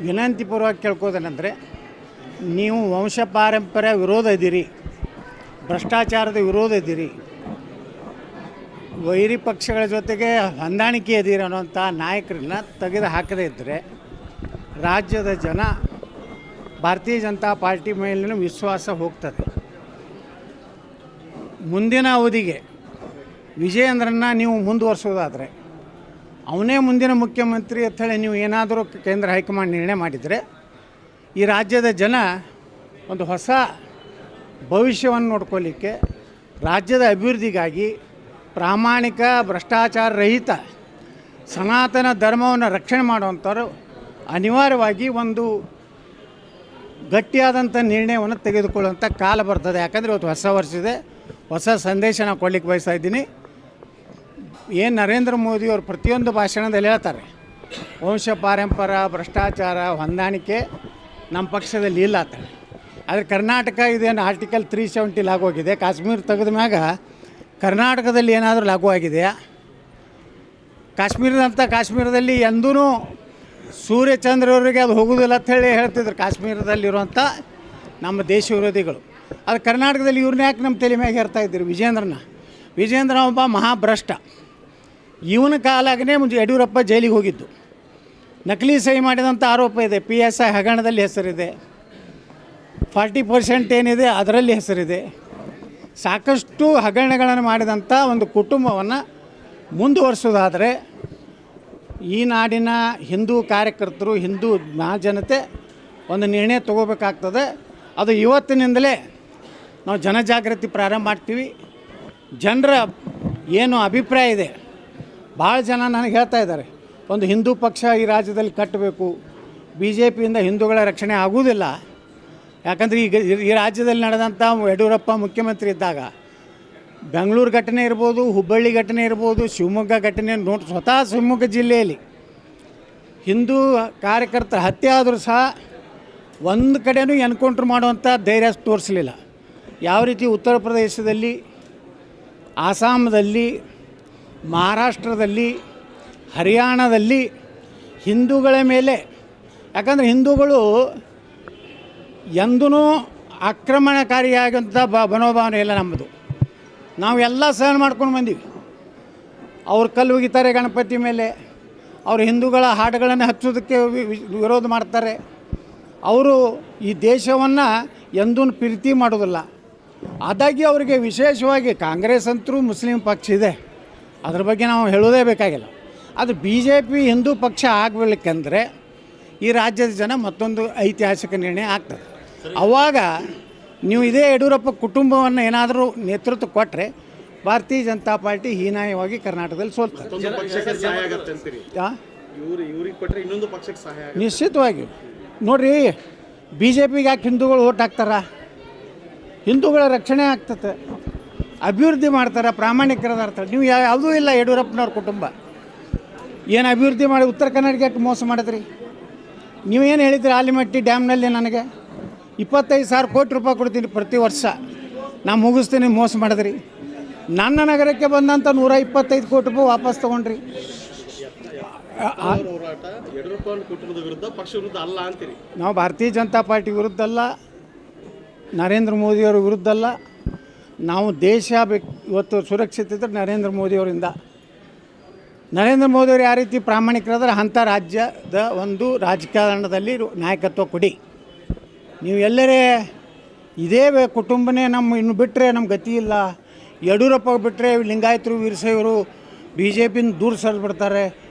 ವಿನಂತಿಪೂರ್ವಕ ಕೇಳ್ಕೋದೇನೆಂದರೆ, ನೀವು ವಂಶ ಪಾರಂಪರ್ಯ ವಿರೋಧ ಇದ್ದೀರಿ, ಭ್ರಷ್ಟಾಚಾರದ ವಿರೋಧ ಇದ್ದೀರಿ, ವೈರಿ ಪಕ್ಷಗಳ ಜೊತೆಗೆ ಹೊಂದಾಣಿಕೆ ಇದ್ದೀರಿ ಅನ್ನೋಂಥ ನಾಯಕರನ್ನ ತೆಗೆದು ಹಾಕದೇ ಇದ್ದರೆ ರಾಜ್ಯದ ಜನ ಭಾರತೀಯ ಜನತಾ ಪಾರ್ಟಿ ಮೇಲಿನ ವಿಶ್ವಾಸ ಹೋಗ್ತದೆ. ಮುಂದಿನ ಅವಧಿಗೆ ವಿಜಯೇಂದ್ರನ್ನ ನೀವು ಮುಂದುವರಿಸೋದಾದರೆ ಅವನೇ ಮುಂದಿನ ಮುಖ್ಯಮಂತ್ರಿ ಅಂಥೇಳಿ ನೀವು ಏನಾದರೂ ಕೇಂದ್ರ ಹೈಕಮಾಂಡ್ ನಿರ್ಣಯ ಮಾಡಿದರೆ ಈ ರಾಜ್ಯದ ಜನ ಒಂದು ಹೊಸ ಭವಿಷ್ಯವನ್ನು ನೋಡ್ಕೊಳ್ಳಿಕ್ಕೆ, ರಾಜ್ಯದ ಅಭಿವೃದ್ಧಿಗಾಗಿ ಪ್ರಾಮಾಣಿಕ ಭ್ರಷ್ಟಾಚಾರ ರಹಿತ ಸನಾತನ ಧರ್ಮವನ್ನು ರಕ್ಷಣೆ ಮಾಡುವಂಥವ್ರು ಅನಿವಾರ್ಯವಾಗಿ ಒಂದು ಗಟ್ಟಿಯಾದಂಥ ನಿರ್ಣಯವನ್ನು ತೆಗೆದುಕೊಳ್ಳುವಂಥ ಕಾಲ ಬರ್ತದೆ. ಯಾಕಂದರೆ ಇವತ್ತು ಹೊಸ ವರ್ಷ ಇದೆ, ಹೊಸ ಸಂದೇಶ ನಾವು ಕೊಡ್ಲಿಕ್ಕೆ ಬಯಸ್ತಾ ಇದ್ದೀನಿ. ಏನು ನರೇಂದ್ರ ಮೋದಿಯವರು ಪ್ರತಿಯೊಂದು ಭಾಷಣದಲ್ಲಿ ಹೇಳ್ತಾರೆ, ವಂಶ ಪಾರಂಪರ್ಯ ಭ್ರಷ್ಟಾಚಾರ ಹೊಂದಾಣಿಕೆ ನಮ್ಮ ಪಕ್ಷದಲ್ಲಿ ಇಲ್ಲ ಅಂತ. ಆದರೆ ಕರ್ನಾಟಕ ಇದೇನು ಆರ್ಟಿಕಲ್ 370 ಲಾಗು ಆಗಿದೆ, ಕಾಶ್ಮೀರ ತೆಗೆದ ಮ್ಯಾಗ ಕರ್ನಾಟಕದಲ್ಲಿ ಏನಾದರೂ ಲಾಗು ಆಗಿದೆಯಾ? ಕಾಶ್ಮೀರದಲ್ಲಿ ಎಂದೂ ಸೂರ್ಯಚಂದ್ರವರಿಗೆ ಅದು ಹೋಗೋದಿಲ್ಲ ಅಂಥೇಳಿ ಹೇಳ್ತಿದ್ರು ಕಾಶ್ಮೀರದಲ್ಲಿರುವಂಥ ನಮ್ಮ ದೇಶ ವಿರೋಧಿಗಳು. ಅದು ಕರ್ನಾಟಕದಲ್ಲಿ ಇವ್ರನ್ನ ಯಾಕೆ ನಮ್ಮ ತಲೆ ಮ್ಯಾಗೆ ಹೇರ್ತಾಯಿದ್ರು? ವಿಜೇಂದ್ರ ಒಬ್ಬ ಮಹಾಭ್ರಷ್ಟ. ಇವನ ಕಾಲಾಗನೇ ಮುಂಚೆ ಯಡಿಯೂರಪ್ಪ ಜೈಲಿಗೆ ಹೋಗಿದ್ದು, ನಕಲಿ ಸಹಿ ಮಾಡಿದಂಥ ಆರೋಪ ಇದೆ. PSI ಹಗರಣದಲ್ಲಿ ಹೆಸರಿದೆ, 40% ಏನಿದೆ ಅದರಲ್ಲಿ ಹೆಸರಿದೆ. ಸಾಕಷ್ಟು ಹಗರಣಗಳನ್ನು ಮಾಡಿದಂಥ ಒಂದು ಕುಟುಂಬವನ್ನು ಮುಂದುವರಿಸೋದಾದರೆ ಈ ನಾಡಿನ ಹಿಂದೂ ಕಾರ್ಯಕರ್ತರು, ಹಿಂದೂ ಮಹಾಜನತೆ ಒಂದು ನಿರ್ಣಯ ತಗೋಬೇಕಾಗ್ತದೆ. ಅದು ಇವತ್ತಿನಿಂದಲೇ ನಾವು ಜನಜಾಗೃತಿ ಪ್ರಾರಂಭ ಮಾಡ್ತೀವಿ. ಜನರ ಏನು ಅಭಿಪ್ರಾಯ ಇದೆ, ಭಾಳ ಜನ ನನಗೆ ಹೇಳ್ತಾ ಇದ್ದಾರೆ, ಒಂದು ಹಿಂದೂ ಪಕ್ಷ ಈ ರಾಜ್ಯದಲ್ಲಿ ಕಟ್ಟಬೇಕು, BJPಯಿಂದ ಹಿಂದೂಗಳ ರಕ್ಷಣೆ ಆಗುವುದಿಲ್ಲ. ಯಾಕಂದರೆ ಈಗ ಈ ರಾಜ್ಯದಲ್ಲಿ ನಡೆದಂಥ ಯಡಿಯೂರಪ್ಪ ಮುಖ್ಯಮಂತ್ರಿ ಇದ್ದಾಗ ಬೆಂಗಳೂರು ಘಟನೆ ಇರ್ಬೋದು, ಹುಬ್ಬಳ್ಳಿ ಘಟನೆ ಇರ್ಬೋದು, ಶಿವಮೊಗ್ಗ ಘಟನೆ ಸ್ವತಃ ಶಿವಮೊಗ್ಗ ಜಿಲ್ಲೆಯಲ್ಲಿ ಹಿಂದೂ ಕಾರ್ಯಕರ್ತರ ಹತ್ಯೆ ಆದರೂ ಸಹ ಒಂದು ಕಡೆಯೂ ಎನ್ಕೌಂಟ್ರ್ ಮಾಡುವಂಥ ಧೈರ್ಯ ತೋರಿಸಲಿಲ್ಲ. ಯಾವ ರೀತಿ ಉತ್ತರ ಪ್ರದೇಶದಲ್ಲಿ, ಆಸಾಮದಲ್ಲಿ, ಮಹಾರಾಷ್ಟ್ರದಲ್ಲಿ, ಹರಿಯಾಣದಲ್ಲಿ ಹಿಂದೂಗಳ ಮೇಲೆ, ಯಾಕಂದರೆ ಹಿಂದೂಗಳು ಎಂದೂ ಆಕ್ರಮಣಕಾರಿಯಾಗಂಥ ಮನೋಭಾವನೆ ಇಲ್ಲ ನಮ್ಮದು. ನಾವೆಲ್ಲ ಸಹನ ಮಾಡ್ಕೊಂಡು ಬಂದೀವಿ. ಅವ್ರು ಕಲ್ಲು ಒಗಿತಾರೆ ಗಣಪತಿ ಮೇಲೆ, ಅವರು ಹಿಂದೂಗಳ ಹಾಡುಗಳನ್ನು ಹಚ್ಚೋದಕ್ಕೆ ವಿರೋಧ ಮಾಡ್ತಾರೆ. ಅವರು ಈ ದೇಶವನ್ನು ಎಂದೂ ಪ್ರೀತಿ ಮಾಡೋದಿಲ್ಲ. ಆದಾಗಿ ಅವರಿಗೆ ವಿಶೇಷವಾಗಿ ಕಾಂಗ್ರೆಸ್ ಅಂತರೂ ಮುಸ್ಲಿಂ ಪಕ್ಷ ಇದೆ, ಅದ್ರ ಬಗ್ಗೆ ನಾವು ಹೇಳೋದೇ ಬೇಕಾಗಿಲ್ಲ. ಅದು BJP ಹಿಂದೂ ಪಕ್ಷ ಆಗಬೇಕಂದ್ರೆ ಈ ರಾಜ್ಯದ ಜನ ಮತ್ತೊಂದು ಐತಿಹಾಸಿಕ ನಿರ್ಣಯ ಆಗ್ತದೆ. ಆವಾಗ ನೀವು ಇದೇ ಯಡಿಯೂರಪ್ಪ ಕುಟುಂಬವನ್ನು ಏನಾದರೂ ನೇತೃತ್ವ ಕೊಟ್ಟರೆ ಭಾರತೀಯ ಜನತಾ ಪಾರ್ಟಿ ಹೀನಾಯವಾಗಿ ಕರ್ನಾಟಕದಲ್ಲಿ ಸೋಲ್ತಾರೆ. ನಿಶ್ಚಿತವಾಗಿ ನೋಡಿರಿ, BJPಗೆ ಯಾಕೆ ಹಿಂದೂಗಳು ಓಟ್ ಹಾಕ್ತಾರ? ಹಿಂದೂಗಳ ರಕ್ಷಣೆ ಆಗ್ತದೆ, ಅಭಿವೃದ್ಧಿ ಮಾಡ್ತಾರೆ, ಪ್ರಾಮಾಣಿಕರಾದಾರ್ತಾರೆ. ನೀವು ಯಾವುದೂ ಇಲ್ಲ ಯಡಿಯೂರಪ್ಪನವ್ರ ಕುಟುಂಬ ಏನು ಅಭಿವೃದ್ಧಿ ಮಾಡಿ ಉತ್ತರ ಕರ್ನಾಟಕಕ್ಕೆ ಮೋಸ ಮಾಡಿದ್ರಿ. ನೀವೇನು ಹೇಳಿದ್ರಿ, ಆಲಿಮಟ್ಟಿ ಡ್ಯಾಮ್ನಲ್ಲಿ ನನಗೆ 25,000 ಕೋಟಿ ರೂಪಾಯಿ ಕೊಡ್ತೀನಿ ಪ್ರತಿ ವರ್ಷ, ನಾನು ಮುಗಿಸ್ತೀನಿ, ಮೋಸ ಮಾಡಿದ್ರಿ. ನನ್ನ ನಗರಕ್ಕೆ ಬಂದಂಥ 125 ಕೋಟಿ ರೂಪಾಯಿ ವಾಪಸ್ ತೊಗೊಂಡ್ರಿ. ನಾವು ಭಾರತೀಯ ಜನತಾ ಪಾರ್ಟಿ ವಿರುದ್ಧ ಅಲ್ಲ, ನರೇಂದ್ರ ಮೋದಿಯವರ ವಿರುದ್ಧ ಅಲ್ಲ. ನಾವು ದೇಶ ಇವತ್ತು ಸುರಕ್ಷಿತ ಇದ್ದರೆ ನರೇಂದ್ರ ಮೋದಿಯವರಿಂದ. ನರೇಂದ್ರ ಮೋದಿಯವರು ಯಾವ ರೀತಿ ಪ್ರಾಮಾಣಿಕರಾದ್ರೆ ಅಂಥ ರಾಜ್ಯದ ಒಂದು ರಾಜಕಾರಣದಲ್ಲಿ ನಾಯಕತ್ವ ಕೊಡಿ. ನೀವು ಎಲ್ಲರೇ ಇದೇ ಕುಟುಂಬನೇ ನಮ್ಮ ಇನ್ನು ಬಿಟ್ಟರೆ ನಮ್ಮ ಗತಿ ಇಲ್ಲ, ಯಡಿಯೂರಪ್ಪ ಬಿಟ್ಟರೆ ಲಿಂಗಾಯತರು, ವೀರಶೈವರು BJPಯಿಂದ ದೂರ ಸರಿಬಿಡ್ತಾರೆ,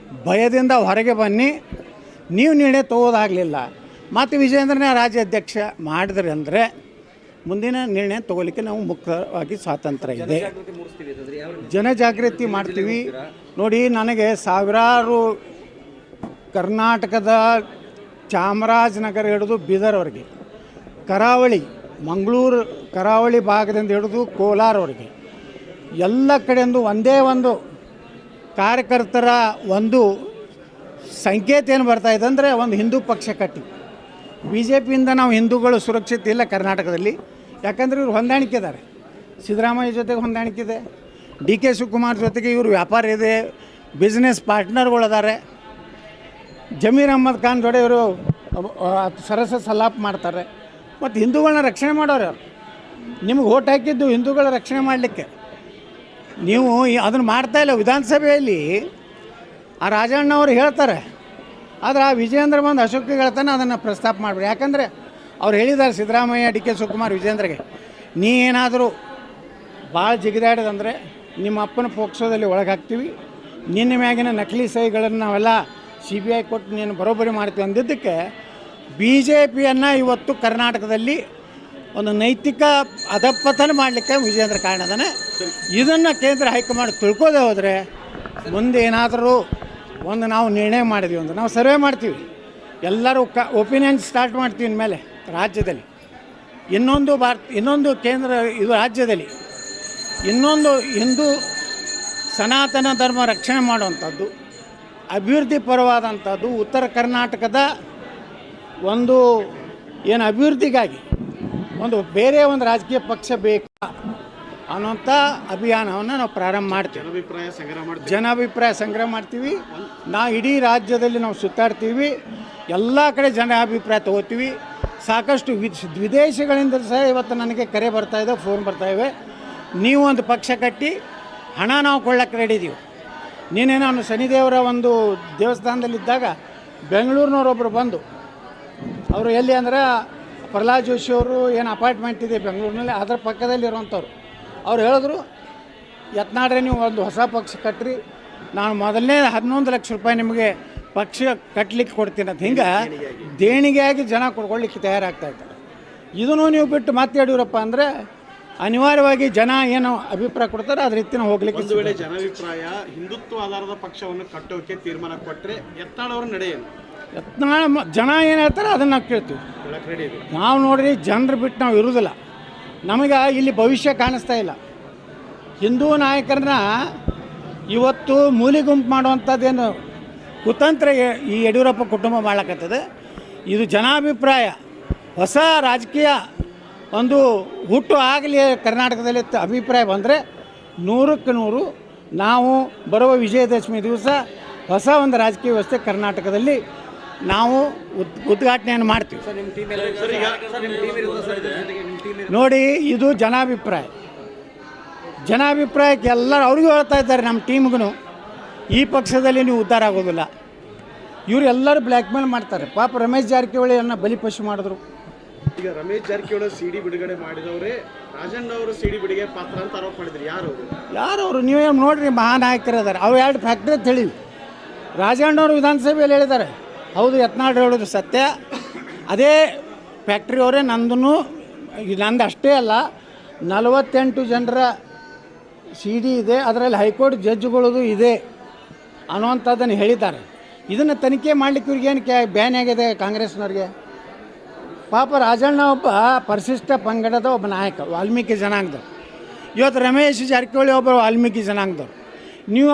ಭಯದಿಂದ ಹೊರಗೆ ಬನ್ನಿ. ನೀವು ನಿರ್ಣಯ ತಗೋದಾಗಲಿಲ್ಲ, ಮತ್ತು ವಿಜಯೇಂದ್ರನೇ ರಾಜ್ಯಾಧ್ಯಕ್ಷ ಮಾಡಿದ್ರಿ ಅಂದರೆ ಮುಂದಿನ ನಿರ್ಣಯ ತಗೋಲಿಕ್ಕೆ ನಾವು ಮುಕ್ತವಾಗಿ ಸ್ವಾತಂತ್ರ್ಯ ಇದೆ. ಜನಜಾಗೃತಿ ಮಾಡ್ತೀವಿ. ನೋಡಿ, ನನಗೆ ಸಾವಿರಾರು ಕರ್ನಾಟಕದ ಚಾಮರಾಜನಗರ ಹಿಡಿದು ಬೀದರ್ವರೆಗೆ, ಕರಾವಳಿ ಮಂಗಳೂರು ಕರಾವಳಿ ಭಾಗದಿಂದ ಹಿಡಿದು ಕೋಲಾರವರೆಗೆ ಎಲ್ಲ ಕಡೆಯಿಂದ ಒಂದೇ ಒಂದು ಕಾರ್ಯಕರ್ತರ ಒಂದು ಸಂಕೇತ ಏನು ಬರ್ತಾಯಿದೆ ಅಂದರೆ ಒಂದು ಹಿಂದೂ ಪಕ್ಷ ಕಟ್ಟಿ. BJPಯಿಂದ ನಾವು ಹಿಂದೂಗಳು ಸುರಕ್ಷಿತ ಇಲ್ಲ ಕರ್ನಾಟಕದಲ್ಲಿ. ಯಾಕಂದರೆ ಇವರು ಹೊಂದಾಣಿಕೆ ಇದ್ದಾರೆ, ಸಿದ್ದರಾಮಯ್ಯ ಜೊತೆಗೆ ಹೊಂದಾಣಿಕೆ ಇದೆ, DK ಶಿವಕುಮಾರ್ ಜೊತೆಗೆ ಇವರು ವ್ಯಾಪಾರ ಇದೆ, ಬಿಸ್ನೆಸ್ ಪಾರ್ಟ್ನರ್ಗಳಿದ್ದಾರೆ. ಜಮೀರ್ ಅಹ್ಮದ್ ಖಾನ್ ಜೊತೆ ಇವರು ಸರಸ ಸಲ್ಲಾಪ ಮಾಡ್ತಾರೆ. ಮತ್ತು ಹಿಂದೂಗಳನ್ನ ರಕ್ಷಣೆ ಮಾಡೋರು ಯಾರು? ನಿಮ್ಗೆ ಓಟ್ ಹಾಕಿದ್ದು ಹಿಂದೂಗಳ ರಕ್ಷಣೆ ಮಾಡಲಿಕ್ಕೆ. ನೀವು ಅದನ್ನು ಮಾಡ್ತಾಯಿಲ್ಲ. ವಿಧಾನಸಭೆಯಲ್ಲಿ ಆ ರಾಜಣ್ಣವ್ರು ಹೇಳ್ತಾರೆ, ಆದರೆ ಆ ವಿಜಯೇಂದ್ರ ಬಂದು ಅಶೋಕ್ ಹೇಳ್ತಾನೆ ಅದನ್ನು ಪ್ರಸ್ತಾಪ ಮಾಡಬೇಡಿ. ಯಾಕಂದರೆ ಅವ್ರು ಹೇಳಿದ್ದಾರೆ ಸಿದ್ದರಾಮಯ್ಯ, ಡಿ ಕೆ ಶಿವಕುಮಾರ್, ವಿಜೇಂದ್ರಗೆ, ನೀ ಏನಾದರೂ ಭಾಳ ಜಿಗಿದಾಡಿದಂದರೆ ನಿಮ್ಮ ಅಪ್ಪನ ಪೋಕ್ಸೋದಲ್ಲಿ ಒಳಗೆ ಹಾಕ್ತೀವಿ, ನಿನ್ನ ಮ್ಯಾಗಿನ ನಕಲಿ ಸಹಿಗಳನ್ನು ನಾವೆಲ್ಲ CBI ಕೊಟ್ಟು ನೀನು ಬರೋಬ್ಬರಿ ಮಾಡ್ತೀವಿ ಅಂದಿದ್ದಕ್ಕೆ BJPಯನ್ನು ಇವತ್ತು ಕರ್ನಾಟಕದಲ್ಲಿ ಒಂದು ನೈತಿಕ ಅಧಪತನ ಮಾಡಲಿಕ್ಕೆ ವಿಜೇಂದ್ರ ಕಾರಣ ಅದಾನೆ. ಇದನ್ನು ಕೇಂದ್ರ ಹೈಕಮಾಂಡ್ ತಿಳ್ಕೋದೇ ಹೋದರೆ ಮುಂದೆ ಏನಾದರೂ ಒಂದು ನಾವು ನಿರ್ಣಯ ಮಾಡಿದ್ವಿ ಅಂದ್ರೆ ನಾವು ಸರ್ವೆ ಮಾಡ್ತೀವಿ, ಎಲ್ಲರೂ ಒಪಿನಿಯನ್ ಸ್ಟಾರ್ಟ್ ಮಾಡ್ತೀವಿ ಇನ್ಮೇಲೆ ರಾಜ್ಯದಲ್ಲಿ. ಇನ್ನೊಂದು ಕೇಂದ್ರ ಇದು ರಾಜ್ಯದಲ್ಲಿ ಇನ್ನೊಂದು ಹಿಂದೂ ಸನಾತನ ಧರ್ಮ ರಕ್ಷಣೆ ಮಾಡುವಂಥದ್ದು, ಅಭಿವೃದ್ಧಿ ಪರವಾದಂಥದ್ದು, ಉತ್ತರ ಕರ್ನಾಟಕದ ಒಂದು ಏನು ಅಭಿವೃದ್ಧಿಗಾಗಿ ಬೇರೆ ಒಂದು ರಾಜಕೀಯ ಪಕ್ಷ ಬೇಕು ಅನ್ನೋಂಥ ಅಭಿಯಾನವನ್ನು ನಾವು ಪ್ರಾರಂಭ ಮಾಡ್ತೀವಿ. ಜನಾಭಿಪ್ರಾಯ ಸಂಗ್ರಹ ಮಾಡ್ತೀವಿ. ನಾವು ಇಡೀ ರಾಜ್ಯದಲ್ಲಿ ನಾವು ಸುತ್ತಾಡ್ತೀವಿ, ಎಲ್ಲ ಕಡೆ ಜನಾಭಿಪ್ರಾಯ ತೊಗೋತೀವಿ. ಸಾಕಷ್ಟು ವಿದೇಶಗಳಿಂದ ಸಹ ಇವತ್ತು ನನಗೆ ಕರೆ ಬರ್ತಾಯಿದೆ, ಫೋನ್ ಬರ್ತಾಯಿವೆ, ನೀವು ಒಂದು ಪಕ್ಷ ಕಟ್ಟಿ ಹಣ ನಾವು ಕೊಳ್ಳಕ್ಕೆ ರೆಡಿ ಇದ್ದೀವಿ. ನೀನೇ ನಾನು ಶನಿದೇವರ ಒಂದು ದೇವಸ್ಥಾನದಲ್ಲಿದ್ದಾಗ ಬೆಂಗಳೂರಿನವರೊಬ್ಬರು ಬಂದು, ಅವರು ಎಲ್ಲಿ ಅಂದ್ರೆ ಪ್ರಹ್ಲಾದ್ ಜೋಶಿಯವರು ಏನು ಅಪಾರ್ಟ್ಮೆಂಟ್ ಇದೆ ಬೆಂಗಳೂರಿನಲ್ಲಿ, ಅದರ ಪಕ್ಕದಲ್ಲಿರುವಂಥವ್ರು. ಅವ್ರು ಹೇಳಿದ್ರು, ಯತ್ನಾಡ್ರೆ ನೀವು ಒಂದು ಹೊಸ ಪಕ್ಷ ಕಟ್ಟ್ರಿ, ನಾನು ಮೊದಲನೇ 11 ಲಕ್ಷ ರೂಪಾಯಿ ನಿಮಗೆ ಪಕ್ಷ ಕಟ್ಟಲಿಕ್ಕೆ ಕೊಡ್ತೀನಿ ಅಂತ. ಹಿಂಗೆ ದೇಣಿಗೆಯಾಗಿ ಜನ ಕೊಡ್ಕೊಳ್ಳಿಕ್ಕೆ ತಯಾರಾಗ್ತಾಯಿದ್ದಾರೆ. ಇದನ್ನು ನೀವು ಬಿಟ್ಟು ಮತ್ತೆ ಯಡಿಯೂರಪ್ಪ ಅಂದರೆ ಅನಿವಾರ್ಯವಾಗಿ ಜನ ಏನು ಅಭಿಪ್ರಾಯ ಕೊಡ್ತಾರೆ ಅದ್ರ ರೀತಿ ಹೋಗ್ಲಿಕ್ಕೆ. ಒಂದು ವೇಳೆ ಜನಾಭಿಪ್ರಾಯ ಹಿಂದುತ್ವ ಆಧಾರದ ಪಕ್ಷವನ್ನು ಕಟ್ಟೋಕೆ ತೀರ್ಮಾನ ಕೊಟ್ಟರೆ ಯತ್ನಾಳ್ ಅವರ ನಡೆಯೇನು? ಯತ್ನಾಳ್ ಜನ ಏನು ಹೇಳ್ತಾರೆ ಅದನ್ನು ನಾವು ಕೇಳ್ತೀವಿ. ನಾವು ನೋಡ್ರಿ ಜನರು ಬಿಟ್ಟು ನಾವು ಇರೋದಿಲ್ಲ. ನಮಗೆ ಇಲ್ಲಿ ಭವಿಷ್ಯ ಕಾಣಿಸ್ತಾ ಇಲ್ಲ. ಹಿಂದೂ ನಾಯಕರನ್ನ ಇವತ್ತು ಮೂಲಿ ಗುಂಪು ಮಾಡುವಂಥದ್ದೇನು ಕುತಂತ್ರ ಈ ಯಡಿಯೂರಪ್ಪ ಕುಟುಂಬ ಮಾಡಕತ್ತದೆ. ಇದು ಜನಾಭಿಪ್ರಾಯ, ಹೊಸ ರಾಜಕೀಯ ಒಂದು ಹುಟ್ಟು ಆಗಲಿ ಕರ್ನಾಟಕದಲ್ಲಿ ಅಭಿಪ್ರಾಯ ಬಂದರೆ 100ಕ್ಕೆ 100 ನಾವು ಬರುವ ವಿಜಯದಶಮಿ ದಿವಸ ಹೊಸ ಒಂದು ರಾಜಕೀಯ ವ್ಯವಸ್ಥೆ ಕರ್ನಾಟಕದಲ್ಲಿ ನಾವು ಉದ್ಘಾಟನೆಯನ್ನು ಮಾಡ್ತೀವಿ. ನೋಡಿ, ಇದು ಜನಾಭಿಪ್ರಾಯಕ್ಕೆ ಎಲ್ಲರೂ ಅವ್ರಿಗೂ ಹೇಳ್ತಾ ಇದ್ದಾರೆ, ನಮ್ಮ ಟೀಮ್ಗೂ ಈ ಪಕ್ಷದಲ್ಲಿ ನೀವು ಉದ್ಧಾರ ಆಗೋದಿಲ್ಲ. ಇವರು ಎಲ್ಲರೂ ಬ್ಲ್ಯಾಕ್ ಮೇಲ್ ಮಾಡ್ತಾರೆ. ಪಾಪ ರಮೇಶ್ ಜಾರಕಿಹೊಳಿಯನ್ನು ಬಲಿಪಶು ಮಾಡಿದ್ರು. ಈಗ ರಮೇಶ್ ಜಾರಕಿಹೊಳಿ CD ಬಿಡುಗಡೆ ಮಾಡಿದವರೇ ರಾಜಣ್ಣ ಅವರು CD ಬಿಡುಗಡೆ ಪಾತ್ರ ಅಂತ ಆರೋಪ ಮಾಡಿದ್ರು. ಯಾರವರು? ನೀವೇ ನೋಡ್ರಿ, ಮಹಾನಾಯಕರು ಇದ್ದಾರೆ. ಅವು 2 ಫ್ಯಾಕ್ಟ್ರಿ ಅಂತ ಹೇಳಿ ರಾಜಣ್ಣವರು ವಿಧಾನಸಭೆಯಲ್ಲಿ ಹೇಳಿದ್ದಾರೆ. ಹೌದು, ಯತ್ನಾಳ್ ಹೇಳೋದು ಸತ್ಯ. ಅದೇ ಫ್ಯಾಕ್ಟ್ರಿಯವರೇ ನಂದು ಅಷ್ಟೇ ಅಲ್ಲ, 48 ಜನರ CD ಇದೆ, ಅದರಲ್ಲಿ ಹೈಕೋರ್ಟ್ ಜಡ್ಜ್ಗಳದು ಇದೆ ಅನ್ನುವಂಥದ್ದನ್ನು ಹೇಳಿದ್ದಾರೆ. ಇದನ್ನು ತನಿಖೆ ಮಾಡಲಿಕ್ಕೆ ಇವ್ರಿಗೇನು ಬ್ಯಾನ್ ಆಗಿದೆ ಕಾಂಗ್ರೆಸ್ನವ್ರಿಗೆ? ಪಾಪ ರಾಜಣ್ಣ ಒಬ್ಬ ಪರಿಶಿಷ್ಟ ಪಂಗಡದ ಒಬ್ಬ ನಾಯಕ, ವಾಲ್ಮೀಕಿ ಜನಾಂಗದವ್ರು. ಇವತ್ತು ರಮೇಶ್ ಜಾರಕಿಹೊಳಿ ಒಬ್ಬರು ವಾಲ್ಮೀಕಿ ಜನಾಂಗದವ್ರು. ನೀವು